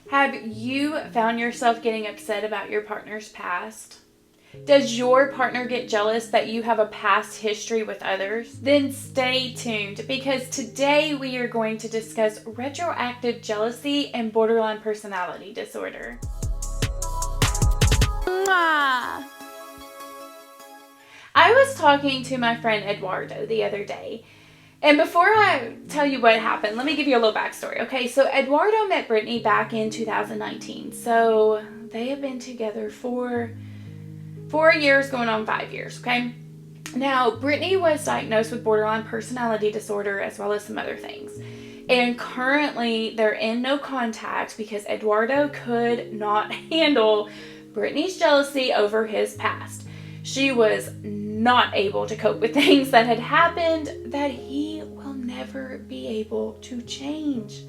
Have you found yourself getting upset about your partner's past? Does your partner get jealous that you have a past history with others? Then stay tuned, because today we are going to discuss retroactive jealousy and borderline personality disorder. Mwah! I was talking to my friend Eduardo the other day, and before I tell you what happened, let me give you a little backstory. Okay, so Eduardo met Brittany back in 2019, so they have been together for 4 years, going on 5 years, okay? Now, Brittany was diagnosed with borderline personality disorder as well as some other things. And currently, they're in no contact because Eduardo could not handle Brittany's jealousy over his past. She was not able to cope with things that had happened that he will never be able to change.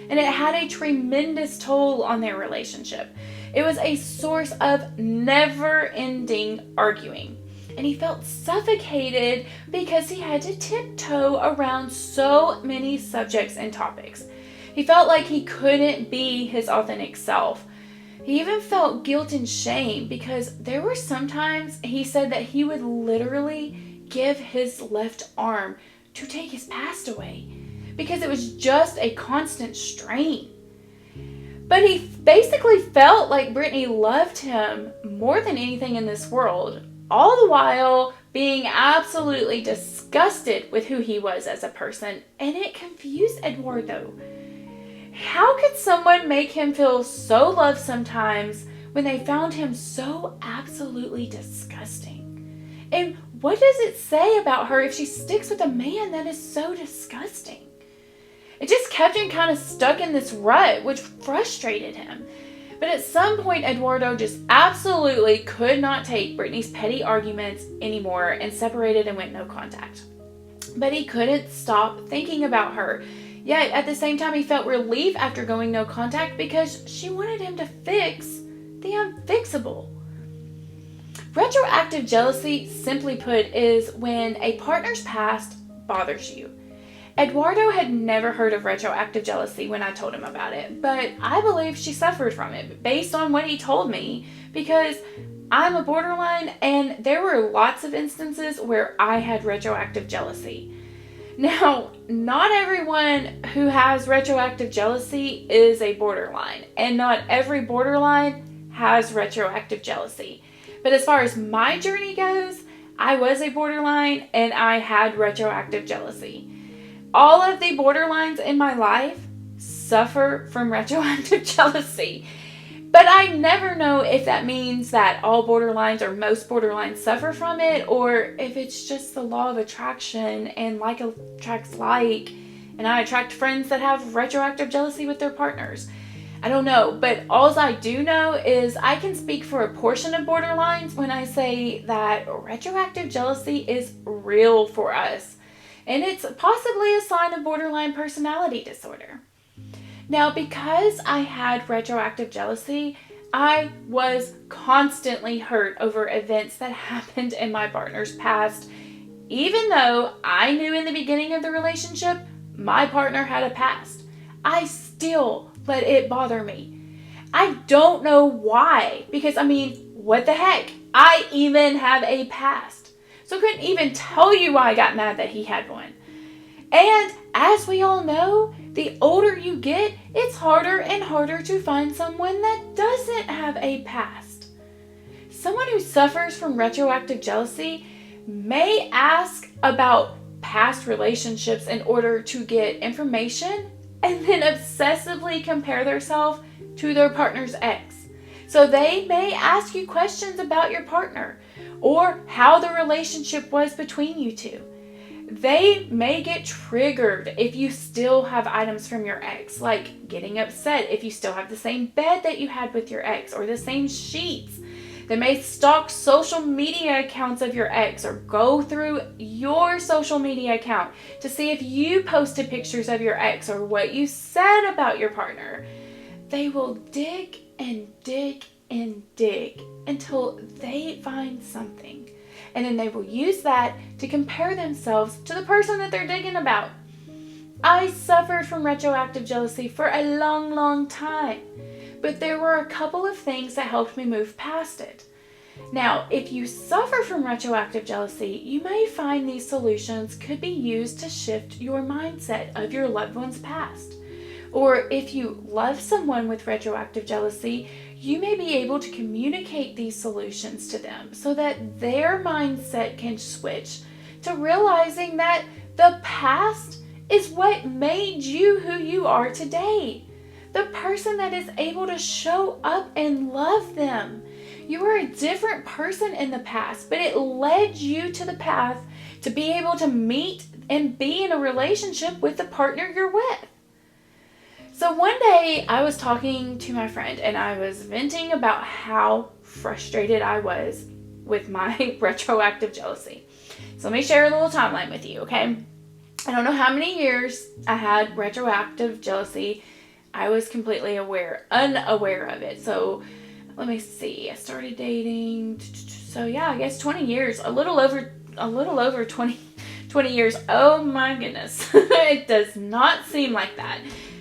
And it had a tremendous toll on their relationship. It was a source of never-ending arguing. And he felt suffocated because he had to tiptoe around so many subjects and topics. He felt like he couldn't be his authentic self. He even felt guilt and shame because there were sometimes he said that he would literally give his left arm to take his past away because it was just a constant strain. But he basically felt like Brittany loved him more than anything in this world, all the while being absolutely disgusted with who he was as a person, and it confused Eduardo. How could someone make him feel so loved sometimes when they found him so absolutely disgusting? And what does it say about her if she sticks with a man that is so disgusting? It just kept him kind of stuck in this rut, which frustrated him. But at some point, Eduardo just absolutely could not take Brittany's petty arguments anymore and separated and went no contact. But he couldn't stop thinking about her. Yet, at the same time, he felt relief after going no contact because she wanted him to fix the unfixable. Retroactive jealousy, simply put, is when a partner's past bothers you. Eduardo had never heard of retroactive jealousy when I told him about it, but I believe she suffered from it based on what he told me because I'm a borderline and there were lots of instances where I had retroactive jealousy. Now, not everyone who has retroactive jealousy is a borderline, and not every borderline has retroactive jealousy. But as far as my journey goes, I was a borderline and I had retroactive jealousy. All of the borderlines in my life suffer from retroactive jealousy. But I never know if that means that all borderlines or most borderlines suffer from it, or if it's just the law of attraction and like attracts like, and I attract friends that have retroactive jealousy with their partners. I don't know, but all I do know is I can speak for a portion of borderlines when I say that retroactive jealousy is real for us. And it's possibly a sign of borderline personality disorder. Now, because I had retroactive jealousy, I was constantly hurt over events that happened in my partner's past, even though I knew in the beginning of the relationship my partner had a past. I still let it bother me. I don't know why, because what the heck? I even have a past. So I couldn't even tell you why I got mad that he had one. And as we all know, the older you get, it's harder and harder to find someone that doesn't have a past. Someone who suffers from retroactive jealousy may ask about past relationships in order to get information and then obsessively compare themselves to their partner's ex. So they may ask you questions about your partner or how the relationship was between you two. They may get triggered if you still have items from your ex, like getting upset if you still have the same bed that you had with your ex or the same sheets. They may stalk social media accounts of your ex or go through your social media account to see if you posted pictures of your ex or what you said about your partner. They will dig and dig and dig until they find something. And then they will use that to compare themselves to the person that they're digging about. I suffered from retroactive jealousy for a long, long time. but there were a couple of things that helped me move past it. Now, if you suffer from retroactive jealousy, you may find these solutions could be used to shift your mindset of your loved one's past. Or if you love someone with retroactive jealousy, you may be able to communicate these solutions to them so that their mindset can switch to realizing that the past is what made you who you are today. The person that is able to show up and love them. You were a different person in the past, but it led you to the path to be able to meet and be in a relationship with the partner you're with. So one day I was talking to my friend and I was venting about how frustrated I was with my retroactive jealousy. So let me share a little timeline with you, okay? I don't know how many years I had retroactive jealousy. I was completely unaware of it. So let me see. I started dating. So yeah, I guess 20 years. A little over 20 years. Oh my goodness. It does not seem like that.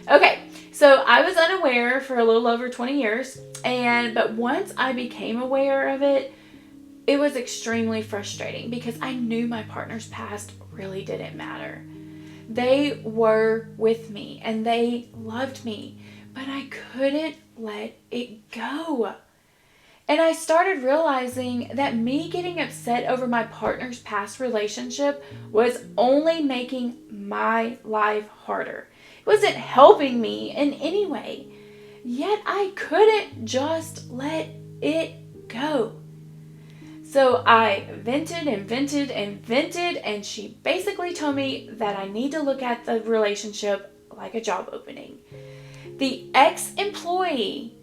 Okay. So I was unaware for a little over 20 years. But once I became aware of it, it was extremely frustrating because I knew my partner's past really didn't matter. They were with me and they loved me, but I couldn't let it go. And I started realizing that me getting upset over my partner's past relationship was only making my life harder. It wasn't helping me in any way. Yet I couldn't just let it go. So I vented and vented and vented, and she basically told me that I need to look at the relationship like a job opening. The ex-employee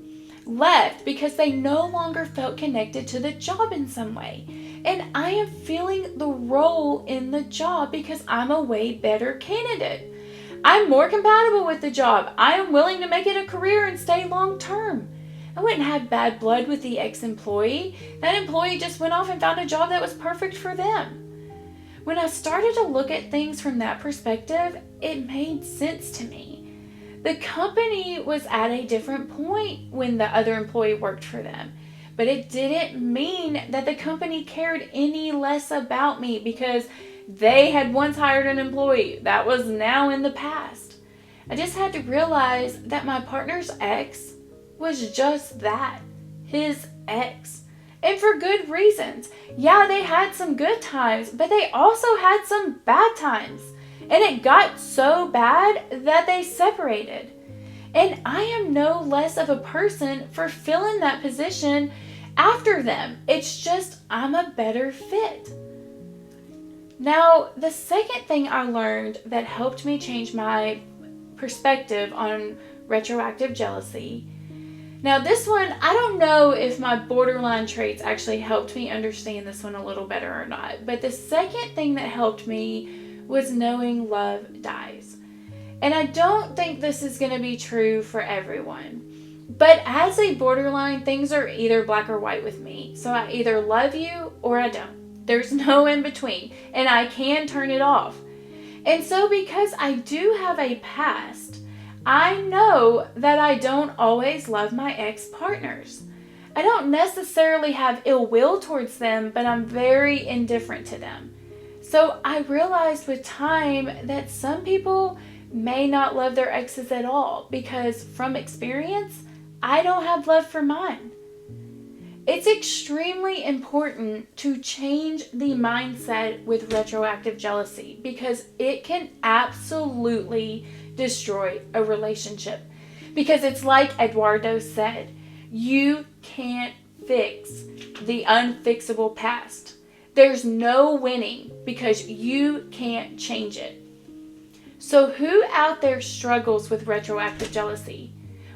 left because they no longer felt connected to the job in some way. And I am feeling the role in the job because I'm a way better candidate. I'm more compatible with the job. I am willing to make it a career and stay long term. I wouldn't have bad blood with the ex-employee. That employee just went off and found a job that was perfect for them. When I started to look at things from that perspective, it made sense to me. The company was at a different point when the other employee worked for them. But it didn't mean that the company cared any less about me because they had once hired an employee that was now in the past. I just had to realize that my partner's ex was just that, his ex. And for good reasons. Yeah, they had some good times, but they also had some bad times. And it got so bad that they separated. And I am no less of a person for filling that position after them. It's just I'm a better fit. Now, the second thing I learned that helped me change my perspective on retroactive jealousy. Now, this one, I don't know if my borderline traits actually helped me understand this one a little better or not. But the second thing that helped me was knowing love dies. And I don't think this is going to be true for everyone. But as a borderline, things are either black or white with me. So I either love you or I don't. There's no in between. And I can turn it off. And so because I do have a past, I know that I don't always love my ex-partners. I don't necessarily have ill will towards them, but I'm very indifferent to them. So I realized with time that some people may not love their exes at all because from experience, I don't have love for mine. It's extremely important to change the mindset with retroactive jealousy because it can absolutely destroy a relationship. Because it's like Eduardo said, you can't fix the unfixable past. There's no winning because you can't change it. So who out there struggles with retroactive jealousy?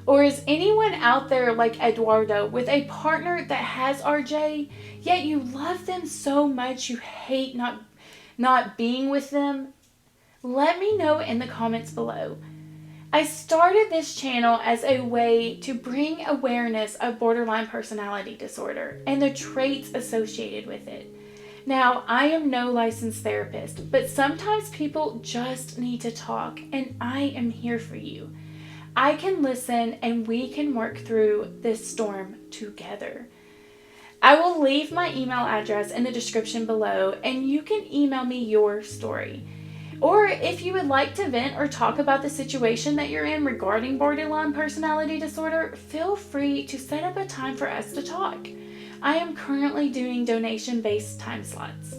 Or is anyone out there like Eduardo with a partner that has RJ, yet you love them so much you hate not being with them? Let me know in the comments below. I started this channel as a way to bring awareness of borderline personality disorder and the traits associated with it. Now, I am no licensed therapist, but sometimes people just need to talk, and I am here for you. I can listen and we can work through this storm together. I will leave my email address in the description below, and you can email me your story. Or if you would like to vent or talk about the situation that you're in regarding borderline personality disorder, feel free to set up a time for us to talk. I am currently doing donation-based time slots.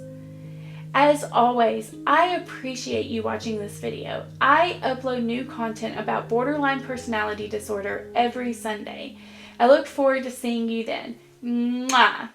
As always, I appreciate you watching this video. I upload new content about borderline personality disorder every Sunday. I look forward to seeing you then. Mwah!